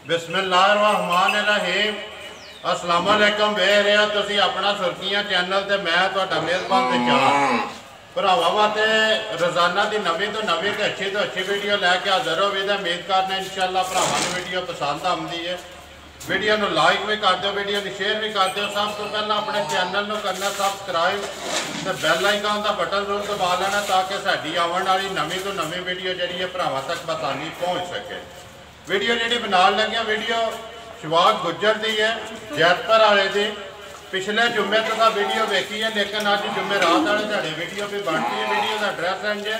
बिस्मिल्लाहिर्रहमानिर्रहीम। अस्सलाम वालेकुम। वे रहे तुसी अपना सुर्खियां चैनल ते मैं तुहाडा मेहरबान ते जान भरावां वास्ते रोजाना की नवी तो नवी तो अच्छी वीडियो लैके हाजिर हो भी। उम्मीद करने इंशाअल्लाह भरावां नूं वीडियो पसंद आती है। वीडियो नूं लाइक भी कर दो, वीडियो नूं शेयर भी कर दो। सब तो पहला अपने चैनल नूं करना सबसक्राइब ते बैल आइकन का बटन जरूर दबा लेना ताकि साडी आने वाली नवी तो नवी वीडियो जी है भरावां तक आसानी पहुँच सके। वीडियो जी बना लगे वीडियो शवाक गुज्जर की है, जैतपुर वाले की। पिछले जुम्मे तो वीडियो देखी है लेकिन अज जुम्मे रात वाले दिहाड़े वीडियो भी बनती है। वीडियो का एड्रैस इंज है,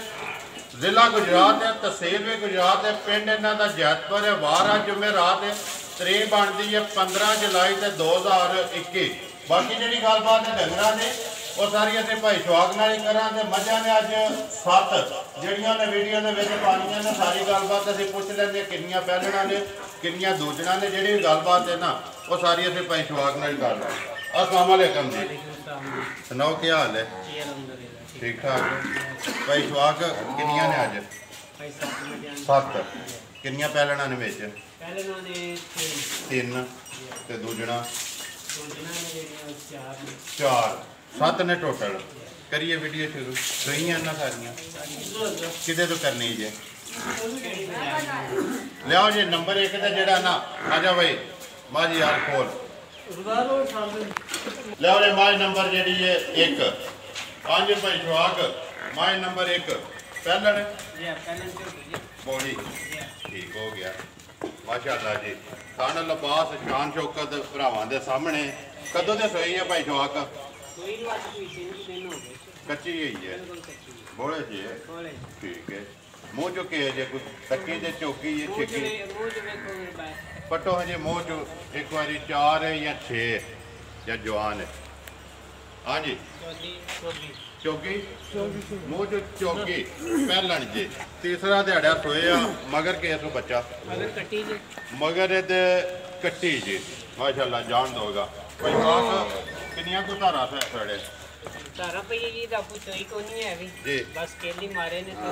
जिला गुजरात है, तहसील भी गुजरात है, पिंड इन्हों का जैतपुर है। वार अज जुम्मे रात है, तरीक बनती है 15 जुलाई 2021। बाकी जी गलबात है डंगर ने वो सारी असं भाई शवाक नाल ही करा। मझा ने अज 7 जड़िया ने वीडियो के पानिया ने सारी गलबात अभी पूछ लेंगे किनिया पहलना ने किनिया दूजना ने। जी गलबात है ना वो सारी असं भाई शवाक नाल ही कर लें। अस्सलाम वालेकुम जी, सुनाओ क्या हाल है? ठीक ठाक भाई शवाक किनिया ने अज? 7 किनिया पहलना ने विच? 3 ते दूजना 4 7 ने टोटल। करिए वीडियो शुरू। सही है ना सारिया कि तो करनी जे लियाओ जी। नंबर 1 का जरा ना आ जा भाई माजी यार खोल लियाओ जी। माज नंबर जी है 1 5 भाई शवाक। माज नंबर 1 पहलन बॉडी ठीक हो गया माशाअल्लाह जी। सन लिबास शान शौकत भरावां दे सामने। कदों दे सोई है भाई शवाक? कच्ची ही है बोले जी है ठीक है। मुँह चुके है जे कुछ तकी जे चौकी है छिकी पटो हजे मुँह चो एक बारी 4 है या 6 या जवान है। हाँ जी चौकी मुँह चो चौकी पहलन जी। तीसरा दिहाड़ा सोया मगर केस बच्चा मगर कट्टी जी माशाअल्लाह जान दोगा। भाई किनिया को धारा है साढ़े धारा पई जी आपू चोई को नहीं है अभी जी। बस केली मारे ने तो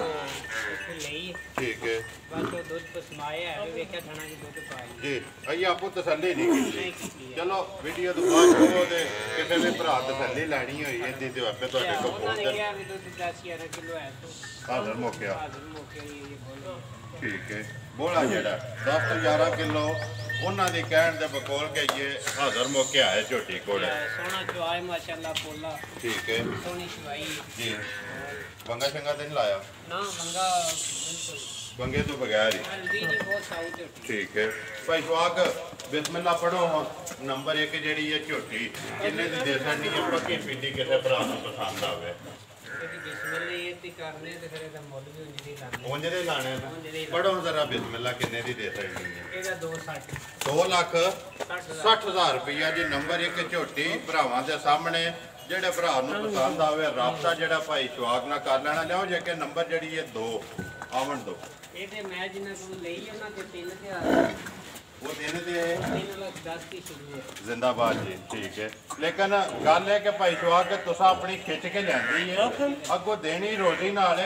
उसको ले ठीक है। बस तो दूध पसमाए है अभी देखा थाना की दूध पाई जी। अई आपको तसल्ली नहीं की। चलो वीडियो तो बाद हो दे किसी ने भरा तसल्ली लैनी होई है दी ते आपे ਤੁਹਾਡੇ को फोन कर क्या भी दूध 10-11 किलो है तो हाजिर मौके ये बोलो ठीक है। बोला जेड़ा 10 तो 11 किलो उन्होंने दी कहण दे बकोल के ये हाजिर मौके आए झोटी कोल सोना चुआए माशाअल्लाह पोला ठीक है। सोनी चुआई जी। वंगा शंगा तो नहीं लाया ना वंगा बिल्कुल वंगे तो बगैर ही हल्दी नहीं बहुत साउथ झोटी ठीक है। भाई शवाक बिस्मिल्लाह पढ़ो। नंबर 1 जी है झोटी किन्ने दी दे सकनी है पक्की पीटी किसी भरा को पसंद आवे? उंजदे लाने पढ़ो जरा बिस्मिल्लाह किन्ने दी दे सकनी है? 2,60,000 रुपया जी। नंबर 1 झोटी भरावां दे सामने जेड़े भरा नूं पसंद आवे राबता जेड़ा भाई शवाक नाल कर लेना। लियाओ जे के नंबर जी है 2 आवन दो वो देने दे 3,10,000 की शुरू है जिंदाबाद जी ठीक है। लेकिन गल है कि भाई शवाक तुसा अपनी खिंच के लियांदी है अगों देनी रोजी नाल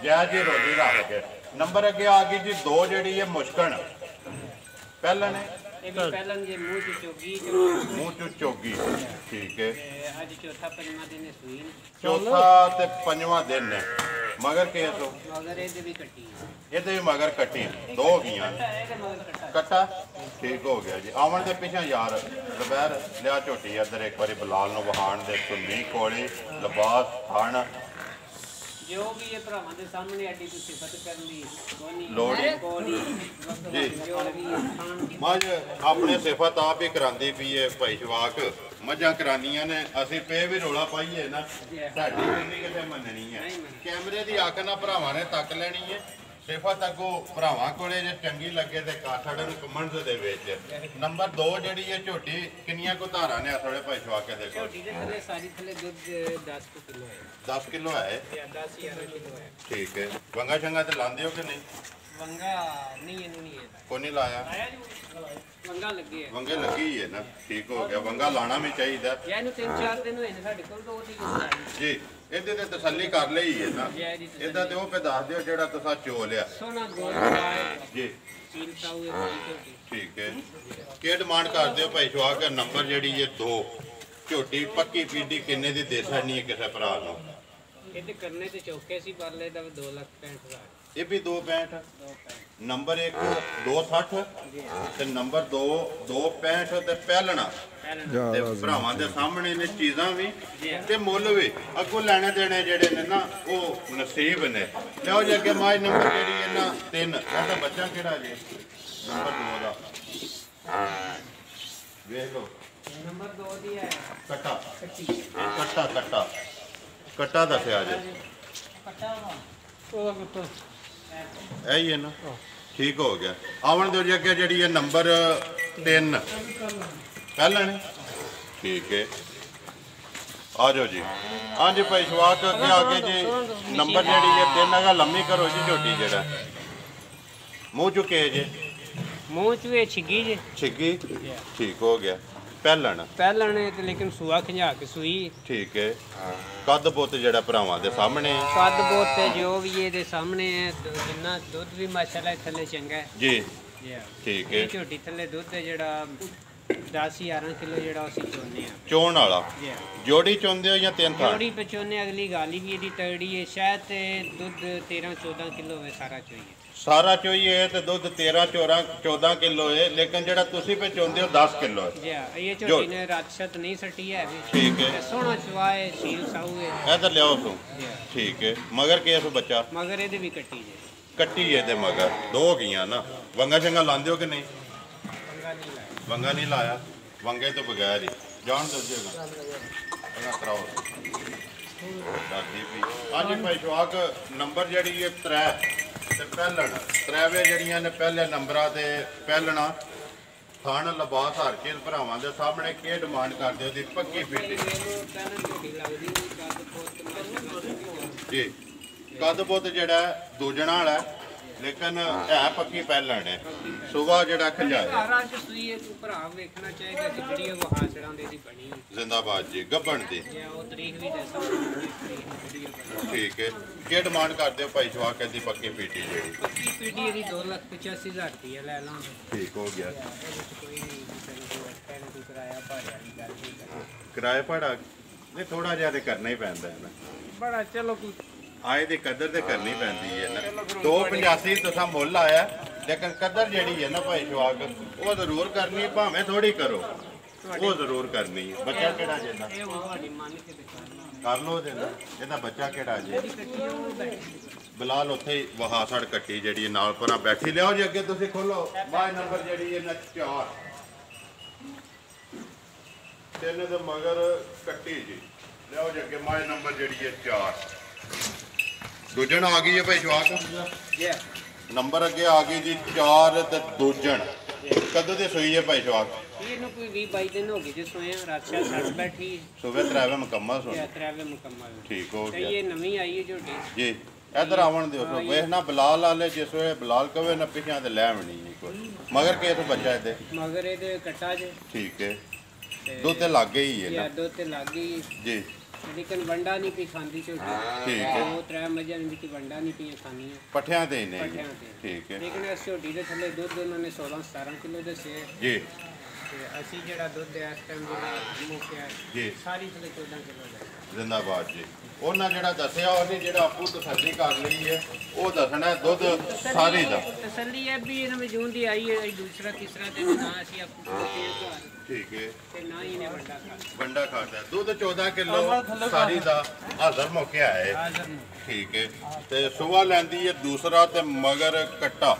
जायज जी रोजी रख के। नंबर अगे आ गई जी 2 जी है मुश्कन पहलन है मुँह चो चोगी ठीक है। चौथा ते 5वां दिन है मगर केस हो ये भी मगर कट्टी 2 हो गई कट्टा ठीक हो गया जी। आवन के पिछा यार दुपहर लिया झोटी इधर एक बार बिलाल नूं वहाण दे सुन्नी कोली लिबास थान जो भी ये भरावां दे सामने एडी कोई सिफत कर ली लोड़ जी। मझ अपने सिफत आप ही करांदी पई है भाई शवाक। मझां करानियां ने असीं पे भी रौला पाईए ना साडी नहीं किते मननी है। कैमरे दी अख ना भरावां ने तक लेनी है। सिफत अगो भरावां कोले जे चंगी लगे ते काठड़ नूं कमंड दे विच। नंबर 2 जी है झोटी किनिया को धारा ने थोड़े भाई शवाक के देखो झोटी दे थले सारी थले दूध 10 किलो है 10 किलो है 10-11 किलो है ठीक है। वंगा शंगा तो लांदे हो कि नहीं? वंगा नहीं है को नहीं लाया वंगा लगी है वंगे लगी ही है ना ठीक हो गया। वंगा लाना भी चाहिए यार 3-4 दिन हुए ने साडे कोल तो ओदी जी। ਇਹਦੇ ਤੇ ਤਸੱਲੀ ਕਰ ਲਈ ਹੈ ਨਾ ਇਹਦਾ ਤੇ ਉਹ ਪੇ ਦੱਸ ਦਿਓ ਜਿਹੜਾ ਤੁਸੀਂ ਚੋ ਲਿਆ सोना गोल जी ठीक है। ਕੀ ਡਿਮਾਂਡ ਕਰਦੇ ਹੋ ਭਾਈ ਸ਼ਵਾਕ? ਨੰਬਰ ਜਿਹੜੀ ਇਹ 2 ਝੋਟੀ ਪੱਕੀ ਪੀਡੀ ਕਿੰਨੇ ਦੀ ਦੇ ਸਕਣੀ ਹੈ ਕਿਸੇ ਭਰਾ ਨੂੰ? ਇਹ ਕਰਨੇ ਤੇ ਚੌਕੇ ਸੀ ਪਰਲੇ ਦਾ 2,65,000 ਇਹ ਵੀ 265। ਨੰਬਰ 1 260 ਤੇ ਨੰਬਰ 2 265 ਤੇ ਪਹਿਲਣਾ ਤੇ ਭਰਾਵਾਂ ਦੇ ਸਾਹਮਣੇ ਨੇ ਚੀਜ਼ਾਂ ਵੀ ਤੇ ਮੁੱਲ ਵੀ ਅੱਗੋਂ ਲੈਣੇ ਦੇਣੇ ਜਿਹੜੇ ਨੇ ਨਾ ਉਹ ਨਸੀਬ ਨੇ। ਲਓ ਜੀ ਅੱਗੇ ਮਾਝ ਨੰਬਰ ਜਿਹੜੀ ਹੈ ਨਾ 3 ਇਹਦਾ ਬੱਚਾ ਕਿਹੜਾ ਜੀ? ਨੰਬਰ 2 ਦਾ ਵੇਖ ਲਓ। ਨੰਬਰ 2 ਦੀ ਹੈ ਕੱਟਾ ਕੱਟੀ ਕੱਟਾ ਕੱਟਾ ਕੱਟਾ ਦੱਸਿਆ ਜੀ। ਕੱਟਾ ਉਹ ਕੁੱਤੋ ਇਹੀ ਹੈ ਨਾ, ਠੀਕ ਹੋ ਗਿਆ। ਆਵਣ ਦਿਓ ਜੀ ਅੱਗੇ ਜਿਹੜੀ ਹੈ ਨੰਬਰ 3 ਪਹਿਲਾਂ ਨੇ, ਠੀਕ ਹੈ। ਆ ਜਾਓ ਜੀ। ਹਾਂਜੀ ਭਾਈ ਸ਼ਵਾਕ ਅੱਗੇ ਆ ਗਏ ਜੀ। ਨੰਬਰ ਜਿਹੜੀ ਹੈ 3 ਹੈਗਾ, ਲੰਮੀ ਕਰੋ ਜੀ ਝੋਟੀ ਜਿਹੜਾ ਮੂੰਹ ਚੁੱਕੇ ਜੇ ਮੂੰਹ ਚ ਵੀ ਛਿੱਗੀ ਜੇ ਛਿੱਗੀ, ਠੀਕ ਹੋ ਗਿਆ। ਪਹਿਲਾਂ ਨੇ ਤੇ ਲੇਕਿਨ ਸੂਆ ਖੰਝਾ ਕੇ ਸੂਈ, ਠੀਕ ਹੈ। ਕੱਦ ਬੁੱਤ ਜਿਹੜਾ ਭਰਾਵਾਂ ਦੇ ਸਾਹਮਣੇ ਕੱਦ ਬੁੱਤ ਤੇ ਜੋ ਵੀ ਇਹਦੇ ਸਾਹਮਣੇ ਹੈ, ਜਿੰਨਾ ਦੁੱਧ ਵੀ ਮਾਸ਼ਾਅੱਲਾ ਥੱਲੇ ਚੰਗਾ ਹੈ ਜੀ, ਠੀਕ ਹੈ। ਇਹ ਝੋਟੀ ਥੱਲੇ ਦੁੱਧ ਹੈ ਜਿਹੜਾ 10-11 ਕਿਲੋ ਜਿਹੜਾ ਅਸੀਂ ਚੋਨੇ ਆ ਚੋਣ ਵਾਲਾ। ਜੋੜੀ ਚੋਂਦੇ ਹੋ ਜਾਂ 3 ਥਾਂ? ਜੋੜੀ ਪਚੋਨੇ। ਅਗਲੀ ਗਾਲੀ ਵੀ ਇਹਦੀ ਤਗੜੀ ਹੈ, ਸ਼ਾਇਦ ਤੇ ਦੁੱਧ 13-14 ਕਿਲੋ ਹੋਵੇ ਸਾਰਾ ਚੋਈਏ। ਸਾਰਾ ਚੋਈਏ ਤੇ ਦੁੱਧ 13-14 ਕਿਲੋ ਹੈ, ਲੇਕਿਨ ਜਿਹੜਾ ਤੁਸੀਂ ਪੇ ਚੋਂਦੇ ਹੋ 10 ਕਿਲੋ ਹੈ। ਜੀ ਇਹ ਝੋਟੀ ਨੇ ਰਾਤਸ਼ਤ ਨਹੀਂ ਸੱਟੀ ਹੈ ਵੀ, ਠੀਕ ਹੈ। ਸੋਹਣਾ ਚਵਾਏ ਸੀਲ ਸਾਊ ਹੈ। ਇਧਰ ਲਿਆਓ ਤੂੰ, ਠੀਕ ਹੈ। ਮਗਰ ਕੇਸ ਬੱਚਾ ਮਗਰ ਇਹਦੇ ਵੀ ਕੱਟੀ ਜੇ ਕੱਟੀ ਇਹਦੇ ਮਗਰ 2 ਗਈਆਂ ਨਾ। ਵੰਗਾ ਚੰਗਾ ਲਾਉਂਦੇ ਹੋ ਕਿ ਨਹੀਂ? ਵੰਗਾ ਨਹੀਂ ਲਾਇਆ, ਵੰਗੇ ਤੋਂ ਬਗੈਰ ਹੀ ਜਾਣ ਦੋ ਜੇਗਾ ਇਹਨਾਂ ਕਰਾਓ ਦਾਦੀ ਵੀ। ਹਾਂਜੀ ਭਾਈ ਸ਼ਵਾਕ ਨੰਬਰ ਜਿਹੜੀ ਹੈ 3 ਤੇ ਪਹਿਲਣ 3ਵੇਂ ਜਿਹੜੀਆਂ ਨੇ ਪਹਿਲੇ ਨੰਬਰਾਂ ਤੇ ਪਹਿਲਣਾ ਥਾਣ ਲਿਬਾਸ ਹਰ ਚੀਜ਼ ਭਰਾਵਾਂ ਦੇ ਸਾਹਮਣੇ ਕੀ ਡਿਮਾਂਡ ਕਰਦੇ ਉਹਦੀ ਪੱਕੀ ਪੀਟੀ ਜੀ। ਕੱਦ ਬੁੱਤ ਜਿਹੜਾ ਦੂਜਣਾ ਵਾਲਾ ਲੇਕਿਨ ਹੈ ਪੱਕੀ ਪਹਿਲਣ ਹੈ। ਸੁਬਾ ਜਿਹੜਾ ਖੰਜਾਇਆ ਘਰਾਂ ਚ ਸੂਈ ਹੈ, ਤੂੰ ਭਰਾ ਵੇਖਣਾ ਚਾਹੀਦਾ ਕਿ ਜਿਹੜੀ ਉਹ ਹਾਸੜਾਂ ਦੇ ਦੀ ਬਣੀ ਜ਼ਿੰਦਾਬਾਦ ਜੀ। ਗੱਬਣ ਦੀ ਉਹ ਤਰੀਕ ਵੀ ਦੱਸਾਂ ਠੀਕ ਹੈ। ਕੀ ਡਿਮਾਂਡ ਕਰਦੇ ਹੋ ਭਾਈ ਸ਼ਵਾਕ ਦੀ ਪੱਕੀ ਪੀਟੀ ਜਿਹੜੀ? ਪੱਕੀ ਪੀਟੀ ਇਹਦੀ 2,85,000 ਰੁਪਏ ਲੈ ਲਾਂਗੇ। ਠੀਕ ਹੋ ਗਿਆ। ਕੋਈ ਨਹੀਂ ਤੂੰ ਕਿਰਾਇਆ ਭਾੜਾ ਨਹੀਂ ਕਰਦੀ ਕਿਰਾਏ ਭਾੜਾ ਨਹੀਂ ਥੋੜਾ ਜਿਹਾ ਤੇ ਕਰਨਾ ਹੀ ਪੈਂਦਾ ਹੈ ਨਾ। ਬੜਾ ਚਲੋ ਕੋਈ ਆਏ ਦੀ ਕਦਰ ਤੇ ਕਰਨੀ ਪੈਂਦੀ ਹੈ ਨਾ। 285 ਤੁਸੀਂ ਮੁੱਲ ਆਇਆ, ਲੇਕਿਨ ਕਦਰ ਜਿਹੜੀ ਹੈ ਨਾ ਭਾਈ ਸ਼ਵਾਕ ਉਹ ਜ਼ਰੂਰ ਕਰਨੀ, ਭਾਵੇਂ ਥੋੜੀ ਕਰੋ ਉਹ ਜ਼ਰੂਰ ਕਰਨੀ ਹੈ। ਬੱਚਾ ਕਿਹੜਾ ਜਿਹਦਾ ਇਹ ਉਹ ਤੁਹਾਡੀ ਮੰਨ ਕੇ ਕਰ ਲੋ ਦੇਣਾ। ਇਹਦਾ ਬੱਚਾ ਕਿਹੜਾ ਜੇ? ਬਿਲਾਲ ਉੱਥੇ ਹੀ ਵਹਾ ਸੜ ਕੱਟੀ ਜਿਹੜੀ ਨਾਲ ਪਰਾਂ ਬੈਠੀ। ਲਿਆਓ ਜੀ ਅੱਗੇ ਤੁਸੀਂ ਖੋਲੋ। ਮਾਹ ਨੰਬਰ ਜਿਹੜੀ ਹੈ ਨਾ 4 3 ਦੇ ਮਗਰ ਕੱਟੀ ਜੀ। ਲਿਆਓ ਜੀ ਅੱਗੇ ਮਾਹ ਨੰਬਰ ਜਿਹੜੀ ਹੈ 4 ਦੂਜਣ ਆ ਗਈ ਹੈ ਭਾਈ ਸ਼ਵਾਕ। ਨੰਬਰ ਅੱਗੇ ਆ ਗਈ ਜੀ 4 ਤੇ ਦੂਜਣ। ਕਦੋਂ ਦੀ ਸੂਈ ਹੈ ਭਾਈ ਸ਼ਵਾਕ? ਇਹਨੂੰ ਕੋਈ 20-22 ਦਿਨ ਹੋ ਗਏ ਜੇ ਸੋਏ ਰਾਤਸ਼ਾ ਛੱਡ ਬੈਠੀ ਸੁਬਹ 3ਵੇਂ ਮੁਕੰਮਲ ਸੁਣ। 3ਵੇਂ ਮੁਕੰਮਲ ਠੀਕ ਹੋ ਤੇ ਗਿਆ ਇਹ ਨਵੀਂ ਆਈ ਹੈ ਝੋਟੀ ਜੀ। ਇਧਰ ਆਵਣ ਦਿਓ ਸੋ ਵੇਖ ਨਾ ਬਲਾਲ ਵਾਲੇ ਜਿਸ ਵੇਲੇ ਬਲਾਲ ਕਵੇ ਨਾ ਪਿਛਾਂ ਤੇ ਲੈ ਆਵਣੀ ਨਹੀਂ ਕੋਈ ਮਗਰ ਕਿਸ ਬੱਚਾ ਇਹਦੇ ਮਗਰ ਇਹਦੇ ਕੱਟਾ ਜੇ ਠੀਕ ਹੈ। ਦੁੱਧ ਤੇ ਲੱਗ ਗਈ ਹੈ ਨਾ ਦੁੱਧ ਤੇ ਲੱਗ ਗਈ ਜੀ। ਲੇਕਿਨ ਵੰਡਾ ਨਹੀਂ ਪਈ ਖਾਂਦੀ ਝੋਟੀ। ਠੀਕ ਹੈ। ਉਹ 3 ਮੱਝਾਂ ਵਿੱਚ ਵੰਡਾ ਨਹੀਂ ਪਈਆਂ ਖਾਣੀਆਂ ਪੱਠਿਆਂ ਤੇ ਹੀ ਨੇ ਪੱਠਿਆਂ ਤੇ। ਠੀਕ ਹੈ ਲੇਕਿਨ ਇਸ ਝੋਟੀ ਦੇ ਥੱਲੇ ਦੁੱਧ ਉਹਨਾਂ ਨੇ 16-17 ਕਿਲੋ ਦੱਸੇ ਜੀ। ਤੇ ਅਸੀਂ ਜਿਹੜਾ ਦੁੱਧ ਹੈ ਇਸ ਟਾਈਮ ਜਿਹੜਾ ਮੁੱਕਿਆ ਜੀ ਸਾਰੀ ਥੱਲੇ 14 ਕਿਲੋ ਦਾ। ਜ਼ਿੰਦਾਬਾਦ ਜੀ। ਉਹਨਾਂ ਜਿਹੜਾ ਦੱਸਿਆ ਉਹਨੇ ਜਿਹੜਾ ਆਪੂ ਤਸੱਲੀ ਕਰ ਲਈ ਹੈ ਉਹ ਦੱਸਣਾ ਦੁੱਧ ਸਾਰੀ ਦਾ ਤਸੱਲੀ ਹੈ ਵੀ ਇਹਨਾਂ ਵਿੱਚ ਜੂਨ ਦੀ ਆਈ ਹੈ ਦੂਸਰਾ ਤੀਸਰਾ ਦਿਨ ਨਾ ਅਸੀਂ ਆਪੂ ਠੀਕ ਹੈ ਤੇ ਨਾ ਹੀ ਨੇ ਵੰਡਾ ਖਾ ਵੰਡਾ ਖਾਦਾ ਦੁੱਧ 14 ਕਿਲੋ ਸਾਰੀ ਦਾ ਹਾਜ਼ਰ ਮੌਕਿਆ ਹੈ। ਹਾਜ਼ਰ ਨੂੰ ਠੀਕ ਹੈ। ਤੇ ਸੁਬਾ ਲੈਂਦੀ ਹੈ ਦੂਸਰਾ ਤੇ ਮਗਰ ਕੱਟਾ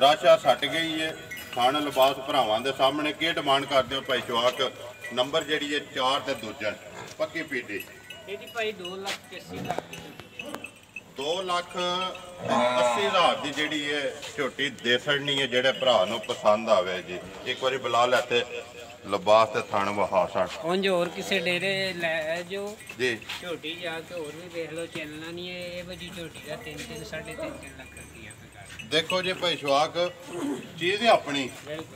ਰਾਸ਼ਾ ਛੱਟ ਗਈ ਹੈ। ਖਾਣ ਲਿਬਾਸ ਭਰਾਵਾਂ ਦੇ ਸਾਹਮਣੇ ਕੀ ਡਿਮਾਂਡ ਕਰਦੇ ਹੋ ਭਾਈ ਚਵਾਕ? ਨੰਬਰ ਜਿਹੜੀ ਹੈ 4 ਤੇ ਦੂਜਾ ਪੱਕੀ ਪੀਟੀ ਇਹਦੀ ਭਾਈ 2,80,000 2,80,000 ਦੀ ਜਿਹੜੀ ਹੈ ਝੋਟੀ ਦੇ ਛੜਨੀ ਹੈ ਜਿਹੜੇ ਭਰਾ ਨੂੰ ਪਸੰਦ ਆਵੇ ਜੀ। ਇੱਕ ਵਾਰੀ ਬੁਲਾ ਲੈ ਤੇ ਲਿਬਾਸ ਤੇ ਥਣ ਵਹਾ ਛੱਡ ਉਂਝ ਹੋਰ ਕਿਸੇ ਡੇਰੇ ਲੈ ਜੋ ਜੀ। ਝੋਟੀ ਜਾ ਕੇ ਹੋਰ ਵੀ ਦੇਖ ਲਓ ਚੱਲਣਾ ਨਹੀਂ ਹੈ। ਇਹ ਵਜੀ ਝੋਟੀ ਦਾ 3-3 3.5 ਲੱਖ ਰੁਪਈਆ ਦੇਖੋ ਜੀ ਭਾਈ ਸ਼ਵਾਕ ਚੀਜ਼ ਆਪਣੀ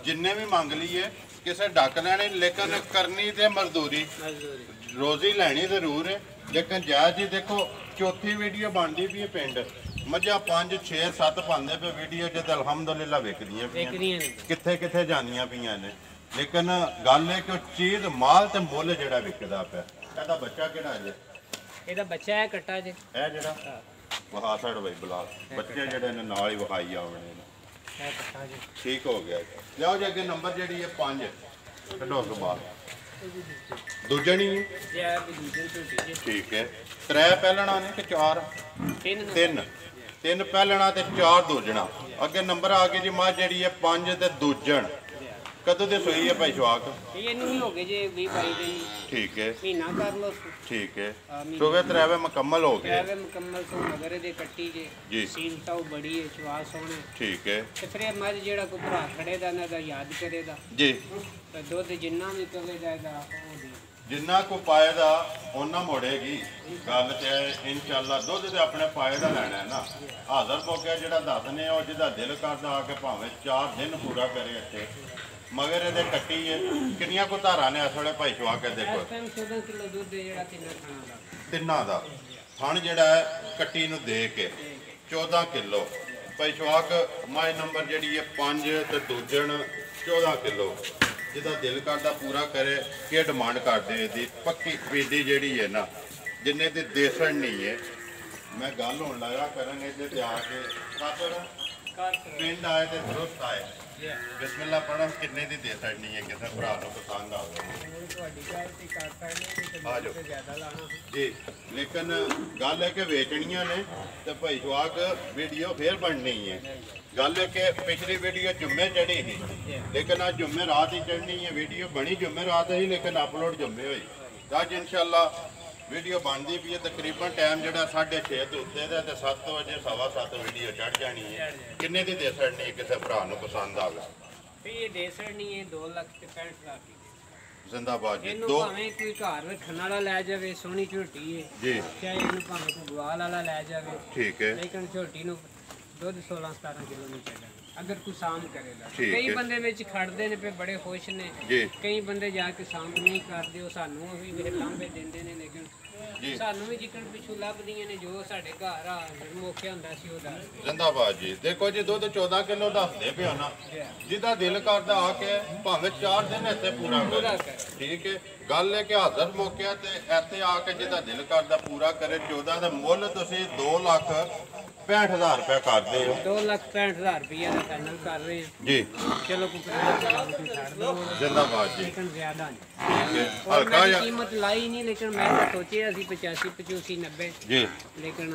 ਜਿੰਨੇ ਵੀ ਮੰਗ ਲਈਏ ਕਿਸੇ ਡੱਕ ਲੈਣੇ, ਲੇਕਿਨ ਕਰਨੀ ਤੇ ਮਜ਼ਦੂਰੀ ਰੋਜ਼ੀ ਲੈਣੀ ਜ਼ਰੂਰ ਹੈ। ਲੇਕਿਨ ਜਾਇਜ਼ ਜੀ ਦੇਖੋ ਚੌਥੀ ਵੀਡੀਓ ਬਣਦੀ ਵੀ ਹੈ ਪਿੰਡ ਮੱਝਾਂ 5 6 7 ਪਾਉਂਦੇ ਪਏ ਵੀਡੀਓ ਜਦ ਅਲਹਮਦੁਲਿਲਾ ਵਿਕਦੀਆਂ ਪਈਆਂ। ਕਿੱਥੇ ਕਿੱਥੇ ਜਾਂਦੀਆਂ ਪਈਆਂ ਨੇ। ਲੇਕਿਨ ਗੱਲ ਇਹ ਕਿ ਚੀਜ਼ ਮਾਲ ਤੇ ਮੁੱਲ ਜਿਹੜਾ ਵਿਕਦਾ ਪਿਆ। ਇਹਦਾ ਬੱਚਾ ਕਿਹੜਾ ਜੇ? ਇਹਦਾ ਬੱਚਾ ਹੈ ਕੱਟਾ ਜੇ। ਇਹ ਜਿਹੜਾ ਵਹਾ ਸਾਈਡ ਬਈ ਬੁਲਾ ਬੱਚੇ ਜਿਹੜੇ ਨੇ ਨਾਲ ਹੀ ਵਿਖਾਈ ਆਉਣੇ ਨੇ। ਇਹ ਕੱਟਾ ਜੇ। ਠੀਕ ਹੋ ਗਿਆ ਜੀ। ਲਿਆਓ ਜੀ ਅੱਗੇ ਨੰਬਰ ਜਿਹੜੀ ਹੈ 5 ਕੱਢੋ ਤੋਂ ਬਾਅਦ ਦੂਜੇ ਨਹੀਂ ਇਹ ਵੀ ਦੂਜੇ ਝੋਟੀ ਜੇ। ਠੀਕ ਹੈ। 3 ਪਹਿਲਣਾ ਨੇ ਕਿ 4? 3 3 ਪਹਿਲਣਾ ਤੇ 4 ਦੂਜਣਾ। ਅੱਗੇ ਨੰਬਰ ਆ ਗਏ ਜੀ ਮੱਝ ਜਿਹੜੀ ਹੈ 5 ਤੇ ਦੂਜਣ। ਕਦੋਂ ਦੇ ਸੋਈ ਹੈ ਭਾਈ ਸ਼ਵਾਕ? ਇਹਨੂੰ ਵੀ ਹੋ ਗਏ ਜੇ 20-22 ਦਿਨ। ਠੀਕ ਹੈ। ਮਹੀਨਾ ਕਰ ਲਓ। ਠੀਕ ਹੈ। ਸੋਵੇ ਤਰੇਵੇ ਮੁਕੰਮਲ ਹੋ ਗਏ। ਤਰੇਵੇ ਮੁਕੰਮਲ ਤੋਂ ਮਗਰ ਇਹਦੇ ਕੱਟੀ ਜੇ। ਜੀ। ਸੀਲ ਤਾਂ ਬੜੀ ਹੈ, ਸ਼ਵਾਸ ਸੋਹਣੇ। ਠੀਕ ਹੈ। ਤੇ ਫਿਰ ਇਹ ਮੱਝ ਜਿਹੜਾ ਕੋਈ ਭਰਾ ਖੜੇ ਦਾ ਨਾ ਦਾ ਯਾਦ ਕਰੇਦਾ ਜੀ। ਤੇ ਦੁੱਧ ਜਿੰਨਾ ਵੀ ਕਵੇ ਜਾਏਗਾ ਉਹ ਦੇ। ਜਿੰਨਾ ਕੋ ਪਾਏਦਾ ਉਹਨਾਂ ਮੋੜੇਗੀ। ਗੱਲ ਤੇ ਇਨਸ਼ਾਅੱਲਾ ਦੁੱਧ ਤੇ ਆਪਣੇ ਪਾਏ ਦਾ ਲੈਣਾ ਹੈ ਨਾ। ਹਾਜ਼ਰ ਮੌਕੇ ਜਿਹੜਾ ਦੱਸਨੇ ਉਹ ਜਿਹਦਾ ਦਿਲ ਕਰਦਾ ਆ ਕੇ ਭਾਵੇਂ 4 ਦਿਨ ਪੂਰਾ ਕਰੇ ਇੱਥੇ। ਮਗਰ ਇਹਦੇ ਕੱਟੀ ਹੈ ਕਿੰਨੀਆਂ ਕੋ ਧਾਰਾਂ ਨੇ ਇਸ ਵੇਲੇ ਭਾਈ ਸ਼ਵਾਕ ਦੇਖੋ। ਇਸ ਟਾਈਮ 14 ਕਿਲੋ ਦੁੱਧ ਜਿਹੜਾ ਤਿੰਨਾਂ ਦਾ ਥਣ ਜਿਹੜਾ ਹੈ ਕੱਟੀ ਨੂੰ ਦੇ ਕੇ 14 ਕਿਲੋ। ਭਾਈ ਸ਼ਵਾਕ ਮਾਈ ਨੰਬਰ ਜਿਹੜੀ ਹੈ 5 ਤੇ ਦੂਜਣ 14 ਕਿਲੋ। ਜਿਹਦਾ ਦਿਲ ਕਰਦਾ ਪੂਰਾ ਕਰੇ। ਕੀ ਡਿਮਾਂਡ ਕਰਦੇ ਇਹਦੀ? ਪੱਕੀ ਪੀਡੀ ਜਿਹੜੀ ਹੈ ਨਾ ਜਿੰਨੇ ਦੀ ਦੇਸਣ ਨਹੀਂ ਹੈ। ਮੈਂ ਗੱਲ ਹੋਣ ਲੱਗਾ ਕਰਨ ਇਹਦੇ ਤੇ ਆ ਕੇ ਖਾਤਰ ਪਿੰਡ ਆਏ ਤੇ ਦਰੁਸਤ ਆਏ। ਬਿਸਮਿਲ੍ਲਾ ਪੜ੍ਹੋ ਕਿੰਨੇ ਦੀ ਦੇ ਸਕਣੀ ਹੈ ਕਿਸੇ ਭਰਾ ਨੂੰ ਪਸੰਦ ਆਵੇ। ਤੁਹਾਡੀ ਗੱਲ ਤੇ ਕਰ ਸਕਦੇ ਆ ਜਾਓ ਜ਼ਿਆਦਾ ਲਾਣਾ ਜੀ। ਲੇਕਿਨ ਗੱਲ ਹੈ ਕਿ ਵੇਚਣੀਆਂ ਨੇ ਤੇ ਭਾਈ ਜਵਾਕ ਵੀਡੀਓ ਫੇਰ ਬਣਨੀ ਹੈ। ਗੱਲ ਹੈ ਕਿ ਪਿਛਲੀ ਵੀਡੀਓ ਜੁੰਮੇ ਚੜੀ ਸੀ ਲੇਕਿਨ ਅੱਜ ਜੁੰਮੇ ਰਾਤ ਹੀ ਚੜਨੀ ਹੈ। ਵੀਡੀਓ ਬਣੀ ਜੁੰਮੇ ਰਾਤ ਹੀ ਲੇਕਿਨ ਅਪਲੋਡ ਜੁੰਮੇ ਹੋਈ। ਅੱਜ ਇਨਸ਼ਾਅੱਲਾ ਵੀਡੀਓ ਬਣਦੀ ਵੀ ਹੈ। ਤਕਰੀਬਨ ਟਾਈਮ ਜਿਹੜਾ 6:30 ਤੋਂ ਉੱਤੇ ਦਾ ਤੇ 7 ਵਜੇ 7:15 ਵੀਡੀਓ ਚੜ ਜਾਣੀ ਹੈ। ਕਿੰਨੇ ਦੀ ਦੇ ਸਕਣੀ ਹੈ ਕਿਸੇ ਭਰਾ ਨੂੰ ਪਸੰਦ ਆਵੇ? ਇਹ ਦੇ ਸਕਣੀ ਹੈ 2,65,000 ਦੀ। ਜ਼ਿੰਦਾਬਾਦ ਜੀ। ਇਹਨੂੰ ਭਾਵੇਂ ਕੋਈ ਘਰ ਰੱਖਣ ਵਾਲਾ ਲੈ ਜਾਵੇ ਸੋਹਣੀ ਝੋਟੀ ਹੈ ਜੀ। ਚਾਹੇ ਇਹਨੂੰ ਭਾਵੇਂ ਕੋਈ ਗਵਾਲ ਵਾਲਾ ਲੈ ਜਾਵੇ। ਠੀਕ ਹੈ। ਲੇਕਿਨ ਝੋਟੀ ਨੂੰ ਦੁੱਧ 16-17 ਕਿਲੋ ਨਹੀਂ ਚਾਹੀਦਾ ਅਗਰ ਕੋਈ ਸਾਂਭ ਕਰੇਗਾ। ਠੀਕ ਕਈ ਹੈ। ਬੰਦੇ ਵਿੱਚ ਖੜਦੇ ਨੇ ਪਏ ਬੜੇ ਖੁਸ਼ ਨੇ। ਜੀ। ਕਈ ਬੰਦੇ ਜਾ ਕੇ ਸਾਂਭ ਨਹੀਂ ਕਰਦੇ। ਉਹ ਸਾਨੂੰ ਵੀ ਮੇਰੇ ਲਾਂਭੇ ਦਿੰਦੇ ਨੇ ਲੇਕਿਨ ਜੀ। ਸਾਨੂੰ ਵੀ ਜਿੱਕਣ ਪਿੱਛੋਂ ਲੱਭਦੀਆਂ ਨੇ ਜੋ ਸਾਡੇ ਘਰ ਆ ਮੌਕੇ ਹੁੰਦਾ ਸੀ ਉਹ ਦੱਸ। ਜ਼ਿੰਦਾਬਾਦ ਜੀ। ਦੇਖੋ ਜੀ ਦੁੱਧ 14 ਕਿਲੋ ਦੱਸਦੇ ਪਿਆ ਨਾ। ਜਿਹਦਾ ਦਿਲ ਕਰਦਾ ਆ ਕੇ ਭਾਵੇਂ 4 ਦਿਨ ਇੱਥੇ ਪੂਰਾ ਕਰੇ। ਠੀਕ ਹੈ। ਗੱਲ ਹੈ ਕਿ ਹਾਜ਼ਰ ਮੌਕੇ ਤੇ ਇੱਥੇ ਆ ਕੇ ਜਿਹਦਾ ਦਿਲ ਕਰਦਾ ਪੂਰਾ ਕਰੇ। 14 ਦਾ ਮੁੱਲ ਤੁਸੀਂ 2,65,000 ਰੁਪਏ ਕਰਦੇ ਹੋ। 2,65,000 ਰੁਪਏ ਦਾ ਫਾਈਨਲ ਕਰ ਰਹੇ ਹਾਂ ਜੀ। ਚਲੋ ਕੋਈ ਛੱਡ ਦੋ ਜ਼ਿੰਦਾਬਾਦ ਜੀ। ਲੇਕਿਨ ਜ਼ਿਆਦਾ ਨਹੀਂ। ਠੀਕ ਹੈ। और ਹਲਕਾ मैंने ਜਿਹਾ कीमत लाई नहीं लेकिन मैं तो सोचे ਅਸੀਂ 85 85 90 ਜੀ लेकिन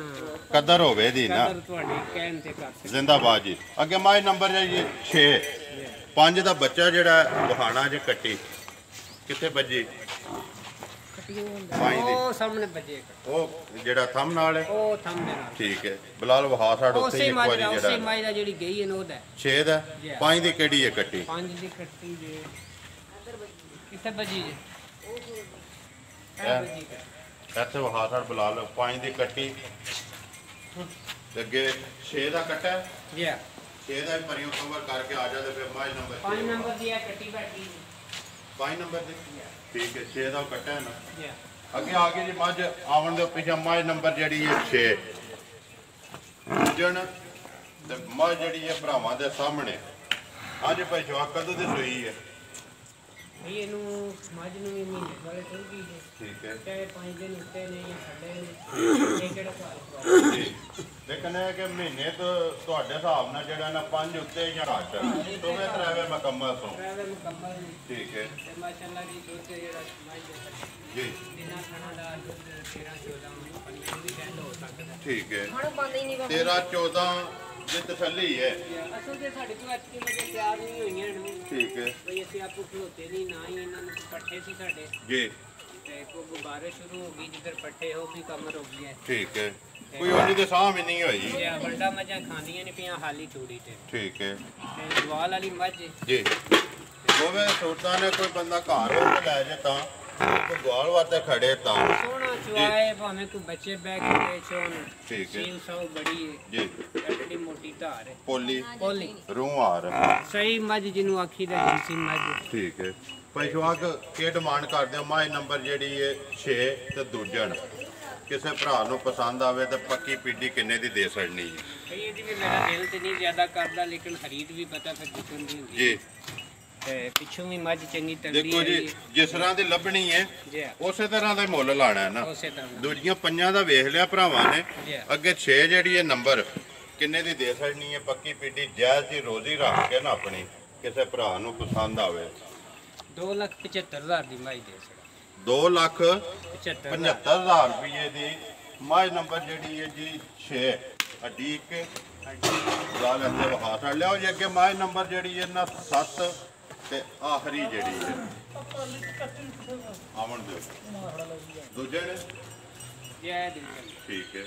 ਕਦਰ ਹੋਵੇ ਦੀ ਨਾ। ਕਦਰ ਤੁਹਾਡੇ ਕਹਿਣ ਤੇ ਕਰ ਸਕਦੇ। ਜ਼ਿੰਦਾਬਾਦ ਜੀ। ਅੱਗੇ ਮਾਈ ਨੰਬਰ ਹੈ ਜੀ 6 5 ਦਾ ਬੱਚਾ ਜਿਹੜਾ ਬਹਾਣਾ ਜੇ ਕੱਟੀ ਕਿੱਥੇ ਵੱਜੀ? ਉਹ ਸਾਹਮਣੇ ਬੱਜੇ ਉਹ ਜਿਹੜਾ ਥੰਮ ਨਾਲ ਹੈ ਉਹ ਥੰਮ ਦੇ ਨਾਲ। ਠੀਕ ਹੈ। ਬਲਾਲ ਵਹਾ ਸਾਡ ਉੱਤੇ ਇੱਕ ਵਾਰੀ ਉਸੇ ਜਿਹੜਾ ਮਾਈ ਦਾ ਜਿਹੜੀ ਗਈ ਹੈ ਨਾ ਉਹਦਾ 6 ਦਾ 5 ਦੀ ਕਿਹੜੀ ਹੈ ਕੱਟੀ? 5 ਦੀ ਕੱਟੀ ਜੇ ਕਿੱਥੇ ਬੱਜੀ ਜੇ ਇੱਥੇ ਵਹਾ ਸਾਡ ਬਲਾਲ 5 ਦੀ ਕੱਟੀ ਤੇ ਅੱਗੇ 6 ਦਾ ਕੱਟਾ ਜੀ 6 ਦਾ ਪਰਿਓ ਕਵਰ ਕਰਕੇ ਆ ਜਾ ਤੇ ਫਿਰ ਮਾਈ ਨੰਬਰ 5 ਨੰਬਰ ਦੀ ਹੈ ਕੱਟੀ ਬੈਠੀ 5 ਨੰਬਰ ਦੀ ਠੀਕ ਹੈ। 6 ਦਾ ਕੱਟਾ ਹੈ ਨਾ। ਜੀ ਅੱਗੇ ਆ ਗਈ ਜੀ ਮੱਝ ਆਵਣ ਦੇ ਪਿੱਛੇ ਮੱਝ ਨੰਬਰ ਜਿਹੜੀ ਹੈ 6 ਜਣ ਤੇ ਮੱਝ ਜਿਹੜੀ ਹੈ ਭਰਾਵਾਂ ਦੇ ਸਾਹਮਣੇ। ਅੱਜ ਭਾਈ ਜਵਾਕ ਕਦੋਂ ਦੀ ਸੋਈ ਹੈ? ਇਹਨੂੰ ਮੱਝ ਨੂੰ ਵੀ ਮਹੀਨੇ ਵਾਲੇ ਤੋਂ ਕੀ ਜੇ ਠੀਕ ਹੈ। ਚਾਹੇ 5 ਦਿਨ ਉੱਤੇ ਨੇ ਜਾਂ ਥੱਲੇ ਨੇ ਇਹ ਕਿਹੜਾ ਭਾਰ ਜੀ। ਲੇਕਿਨ ਇਹ ਕਿ ਮਹੀਨੇ ਤੋਂ ਤੁਹਾਡੇ ਹਿਸਾਬ ਨਾਲ ਜਿਹੜਾ ਨਾ 5 ਉੱਤੇ ਜਾਂ ਘੱਟ ਦੋਵੇਂ ਤਰ੍ਹਾਂ ਮੁਕੰਮਲ ਸੋ। ਟਰੈਵਲ ਮੁਕੰਮਲ ਨੇ ਠੀਕ ਹੈ ਤੇ ਮਾਸ਼ਾਅੱਲਾ ਜੀ ਦੁੱਧ ਜਿਹੜਾ ਮੱਝ ਦੇ ਜੀ। ਬਿਨਾਂ ਖਾਣਾ ਦਾ ਦੁੱਧ 13-14 15 ਵੀ ਕਹਿੰਦਾ ਹੋ ਸਕਦਾ। ਠੀਕ ਹੈ। ਹੁਣ ਬੰਦ ਹੀ ਨਹੀਂ 13-14 ਦੀ ਤਸੱਲੀ ਹੈ। ਅਸਲ ਤੇ ਸਾਡੇ ਕੋਲ ਅੱਜ ਕਿਲੋ ਦੇ ਤਿਆਰ ਨਹੀਂ ਹੋਈਆਂ ਨੇ। ਠੀਕ ਹੈ ਬਈ ਅਸੀਂ ਆਪੂ ਖਲੋਤੇ ਨਹੀਂ ਨਾ ਹੀ ਇਹਨਾਂ ਨੂੰ ਪੱਠੇ ਸੀ ਸਾਡੇ ਜੀ। ਤੇ ਕੋ ਗੁਬਾਰੇ ਸ਼ੁਰੂ ਹੋ ਗਈ ਜਿੱਧਰ ਪੱਠੇ ਹੋ ਵੀ ਕੰਮ ਰੁਕ ਗਿਆ। ਠੀਕ ਹੈ। ਕੋਈ ਉਹਦੀ ਦੇ ਸਾਹ ਵੀ ਨਹੀਂ ਹੋਈ। ਇਹ ਵੱਡਾ ਮੱਝਾਂ ਖਾਂਦੀਆਂ ਨੇ ਪਿਆ ਹਾਲੀ ਚੂੜੀ ਤੇ ਠੀਕ ਹੈ ਤੇ ਜਵਾਲ ਵਾਲੀ ਮੱਝ ਜੀ। ਦੋਵੇਂ ਸੂਰਤਾਂ ਨੇ ਕੋਈ ਬੰਦਾ ਘਰ ਹੋ ਕੇ ਲੈ ਜੇ ਤਾਂ ਕੋਈ ਗਵਾਲ ਵਾਸਤੇ ਖੜੇ ਤਾਂ ਸੋਹਣਾ ਚੁਆਏ ਭਾਵੇਂ ਕੋਈ ਬੱਚੇ ਬਹਿ ਕੇ ਵੇਚ ਹੋਣ। ਠੀਕ ਹੈ ਸੀਲ ਸੌ ਬੜੀ ਹੈ ਜੀ। ਐਡੀ ਮੋਟੀ ਧਾਰ ਹੈ ਪੋਲੀ ਪੋਲੀ ਰੂਹ ਆਰ ਸਹੀ ਮੱਝ ਜਿਹਨੂੰ ਆਖੀ ਦਾ ਜਿੰਸੀ ਮੱਝ। ਠੀਕ ਹੈ। ਭਾਈ ਜਵਾਕ ਕੀ ਡਿਮਾਂਡ ਕਰਦੇ ਹੋ? ਮਾਈ ਨੰਬਰ ਜਿਹੜੀ ਹੈ 6 ਤੇ ਦੂਜਣ ਕਿਸੇ ਭਰਾ ਨੂੰ ਪਸੰਦ ਆਵੇ ਤਾਂ ਪੱਕੀ ਪੀਡੀ ਕਿੰਨੇ ਦੀ ਦੇ ਸਕਣੀ ਹੈ? ਭਈ ਇਹਦੀ ਵੀ ਮੇਰਾ ਦਿਲ ਤੇ ਨਹੀਂ ਜ਼ਿਆਦਾ ਕਰਦਾ ਲੇਕਿਨ ਖਰੀਦ ਵੀ ਪਤਾ ਫਿਰ ਜਿੱਕਣ ਦੀ ਹੁੰਦੀ ਜੀ। ਤੇ ਪਿੱਛੋਂ ਵੀ ਮੱਝ ਚੰਗੀ ਤਗੜੀ ਦੇਖੋ ਜੀ ਜਿਸ ਤਰ੍ਹਾਂ ਦੀ ਲੱਭਣੀ ਹੈ ਜੀ ਉਸੇ ਤਰ੍ਹਾਂ ਦਾ ਹੀ ਮੁੱਲ ਲਾਣਾ ਹੈ ਨਾ। ਉਸੇ ਤਰ੍ਹਾਂ ਦੂਜੀਆਂ ਪੰਜਾਂ ਦਾ ਵੇਖ ਲਿਆ ਭਰਾਵਾਂ ਨੇ। ਜੀ ਅੱਗੇ 6 ਜਿਹੜੀ ਹੈ ਨੰਬਰ ਕਿੰਨੇ ਦੀ ਦੇ ਸਕਣੀ ਹੈ ਪੱਕੀ ਪੀਟੀ ਜਾਇਜ਼ ਦੀ ਰੋਜ਼ੀ ਰੱਖ ਕੇ ਨਾ ਆਪਣੀ ਕਿਸੇ ਭਰਾ ਨੂੰ ਪਸੰਦ ਆਵੇ। 2,75,000 ਦੀ ਮੱਝ ਦੇ ਸਕਦਾ 2,75,000 ਰੁਪਏ ਦੀ ਮੱਝ ਨੰਬਰ ਜਿਹੜੀ ਹੈ ਜੀ 6 ਅਡੀਕ ਕੇ ਲਾ ਲੈਂਦੇ ਵਹਾ ਛੱਡ ਲਿਆਓ ਜੀ। ਅੱਗੇ ਮੱਝ ਨੰਬਰ ਜਿਹੜੀ ਹੈ ਨਾ 7 ਤੇ ਆਖਰੀ ਜਿਹੜੀ ਹੈ ਆਵਣ ਦਿਓ ਦੂਜੇ ਨੇ ਜੀ ਠੀਕ ਹੈ।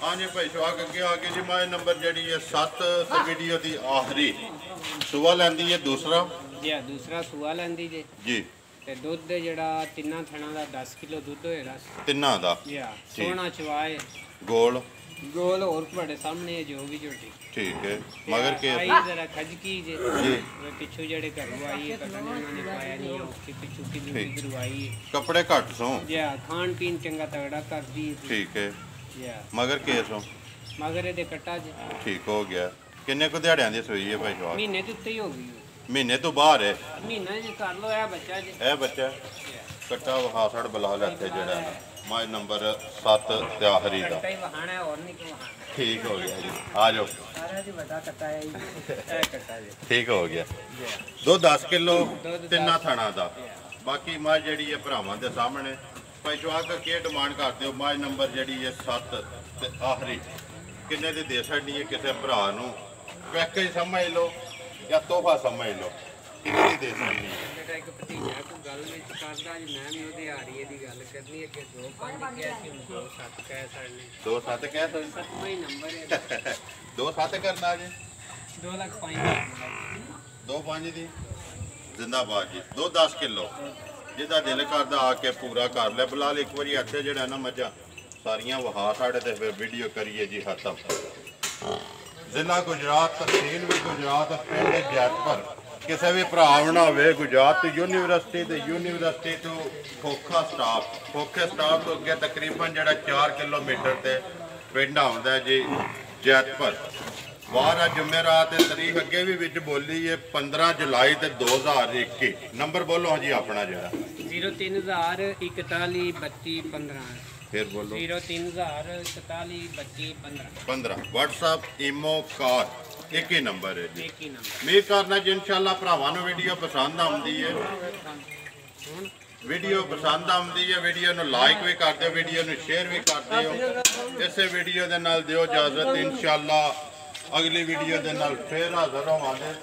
ਆਂਜੇ ਭਾਈ ਸ਼ਵਾਕ ਅੱਗੇ ਆ ਕੇ ਜੀ ਮੱਝ ਨੰਬਰ ਜਿਹੜੀ ਹੈ 7 ਤੇ ਵੀਡੀਓ ਦੀ ਆਖਰੀ ਸੂਆ ਲੈਂਦੀ ਹੈ ਦੂਸਰਾ ਜੀ ਦੂਸਰਾ ਸੂਆ ਲੈਂਦੀ ਜੀ ਤੇ ਦੁੱਧ ਜਿਹੜਾ ਤਿੰਨਾਂ ਥਣਾਂ ਦਾ 10 ਕਿਲੋ ਦੁੱਧ ਹੋਏਗਾ ਤਿੰਨਾਂ ਦਾ ਜੀ ਸੋਹਣਾ ਚਵਾਏ ਗੋਲ ਹੋਰ ਤੁਹਾਡੇ ਸਾਹਮਣੇ ਹੈ ਜੋ ਵੀ ਝੋਟੀ ਠੀਕ ਹੈ। ਮਗਰ ਕੇ ਆਈ ਜਰਾ ਖਜਕੀ ਜੀ ਪਿੱਛੋਂ ਜਿਹੜੇ ਘਰੋਂ ਆਈ ਹੈ ਕੱਟਣ ਉਹਨਾਂ ਨੇ ਪਾਇਆ ਨਹੀਂ ਉਹ ਕਿ ਪਿੱਛੋਂ ਕੀ ਦੂਜੀ ਕਰਵਾਈ ਹੈ ਕੱਪੜੇ ਘੱਟ ਸੋਂ ਜੀ ਖਾਣ ਪੀਣ ਚੰਗਾ ਤਗੜਾ ਕਰਦੀ ਹੈ ਠੀਕ ਹੈ। ਜੀ ਮਗਰ ਕੇਸੋਂ ਮਗਰ ਇਹਦੇ ਕੱਟਾ ਜੀ ਠੀਕ ਹੋ ਗਿਆ। ਕਿੰਨੇ ਕੁ ਦਿਹਾੜਿਆਂ ਦੀ ਸੂਈ ਹੈ ਭਾਈ ਸ਼ਵਾਕ? ਮਹੀਨੇ ਦੇ ਉੱਤੇ ਹੀ ਹੋ ਗਈ ਮਹੀਨੇ ਤੋਂ ਬਾਹਰ ਹੈ ਮਹੀਨਾ ਜੀ ਕਰ ਲੋ ਇਹ ਬੱਚਾ ਜੀ ਇਹ ਬੱਚਾ ਕੱਟਾ ਵਹਾਸੜ ਬੁਲਾ ਲੈਤੇ ਜਿਹੜਾ ਨਾ ਮੱਝ ਨੰਬਰ 7 ਤੇ ਆਖਰੀ ਦਾ ਕੱਟਾ ਹੀ ਵਹਾਣਾ ਹੋਰ ਨਹੀਂ ਕਿ ਵਹਾਣਾ ਠੀਕ ਹੋ ਗਿਆ ਜੀ। ਆ ਜਾਓ ਸਾਰਾ ਜੀ ਵੱਡਾ ਕੱਟਾ ਹੈ ਜੀ ਇਹ ਕੱਟਾ ਜੀ ਠੀਕ ਹੋ ਗਿਆ। ਦੁੱਧ 10 ਕਿਲੋ ਤਿੰਨਾਂ ਥਣਾਂ ਦਾ। ਬਾਕੀ ਮੱਝ ਜਿਹੜੀ ਹੈ ਭਰਾਵਾਂ ਦੇ ਸਾਹਮਣੇ ਭਾਈ ਜਵਾਕ ਕੀ ਡਿਮਾਂਡ ਕਰਦੇ ਹੋ? ਮੱਝ ਨੰਬਰ ਜਿਹੜੀ ਹੈ 7 ਤੇ ਆਖਰੀ ਕਿੰਨੇ ਦੀ ਦੇ ਸਕਦੀ ਹੈ ਕਿਸੇ ਭਰਾ ਨੂੰ? ਵੈਕੇ ਸਮਝ ਲਓ ਜਾਂ ਤੋਹਫਾ ਸਮਝ ਲਓ ਕਿੰਨੇ ਦੀ ਦੇ ਸਕਦੀ ਹੈ? ਮੇਰਾ ਇੱਕ ਭਤੀਜਾ ਕੋਈ ਗੱਲ ਵਿੱਚ ਕਰਦਾ ਜੀ ਮੈਂ ਵੀ ਉਹਦੇ ਆੜੀਏ ਦੀ ਗੱਲ ਕਰਨੀ ਹੈ ਕਿ 2-5 ਕਿਹਾ ਸੀ ਹੁਣ 2-7 ਕਹਿ ਸਕਦੇ 2-7 ਕਹਿ ਸਕਦੇ 7ਵਾਂ ਹੀ ਨੰਬਰ ਹੈ 2-7 ਕਰਨਾ ਜੀ 2,05,000 2-5 ਦੀ ਜ਼ਿੰਦਾਬਾਦ ਜੀ। 2-10 ਕਿਲੋ ਜਿਹਦਾ ਦਿਲ ਕਰਦਾ ਆ ਕੇ ਪੂਰਾ ਕਰ ਲੈ। ਬਲਾਲ ਇੱਕ ਵਾਰੀ ਇੱਥੇ ਜਿਹੜਾ ਨਾ ਮੱਝਾਂ ਸਾਰੀਆਂ ਵਹਾ ਸਾਡੇ ਤੇ ਫਿਰ ਵੀਡੀਓ ਕਰੀਏ ਜੀ ਖਤਮ। ਜ਼ਿਲ੍ਹਾ ਗੁਜਰਾਤ ਤਹਿਸੀਲ ਵੀ ਗੁਜਰਾਤ ਪਿੰਡ ਜੈਤਪੁਰ ਕਿਸੇ ਵੀ ਭਰਾ ਬਣਾ ਹੋਵੇ ਗੁਜਰਾਤ ਯੂਨੀਵਰਸਿਟੀ ਤੋਂ ਖੋਖੇ ਸਟਾਪ ਤੋਂ ਅੱਗੇ ਤਕਰੀਬਨ ਜਿਹੜਾ 4 ਕਿਲੋਮੀਟਰ ਤੇ ਪਿੰਡ ਆਉਂਦਾ ਜੀ ਜੈਤਪੁਰ। ਵਾਰ ਜੁਮੇਰਾਤ ਤੇ ਤਰੀਕ ਅੱਗੇ ਵੀ ਵਿੱਚ ਬੋਲੀ ਹੈ 15 ਜੁਲਾਈ ਤੇ 2021। ਨੰਬਰ ਬੋਲੋ ਜੀ ਆਪਣਾ ਜਿਹੜਾ 03,41,32,15 ਫਿਰ ਬੋਲੋ 03,41,32,15 WhatsApp ਈਮੋ ਕਾਰ ਇੱਕ ਹੀ ਨੰਬਰ ਹੈ ਜੀ। ਇੱਕ ਹੀ ਨੰਬਰ ਉਮੀਦ ਕਰਨਾ ਜੀ ਇਨਸ਼ਾਅੱਲਾ ਭਰਾਵਾਂ ਨੂੰ ਵੀਡੀਓ ਪਸੰਦ ਆਉਂਦੀ ਹੈ। ਵੀਡੀਓ ਨੂੰ ਲਾਈਕ ਵੀ ਕਰ ਦਿਓ, ਵੀਡੀਓ ਨੂੰ ਸ਼ੇਅਰ ਵੀ ਕਰ ਦਿਓ। ਇਸੇ ਵੀਡੀਓ ਦੇ ਨਾਲ ਦਿਓ ਇਜਾਜ਼ਤ। ਇਨਸ਼ਾਅੱਲਾ ਅਗਲੀ ਵੀਡੀਓ ਦੇ ਨਾਲ ਫੇਰ ਹਾਜ਼ਰ ਹੋਵਾਂਗੇ।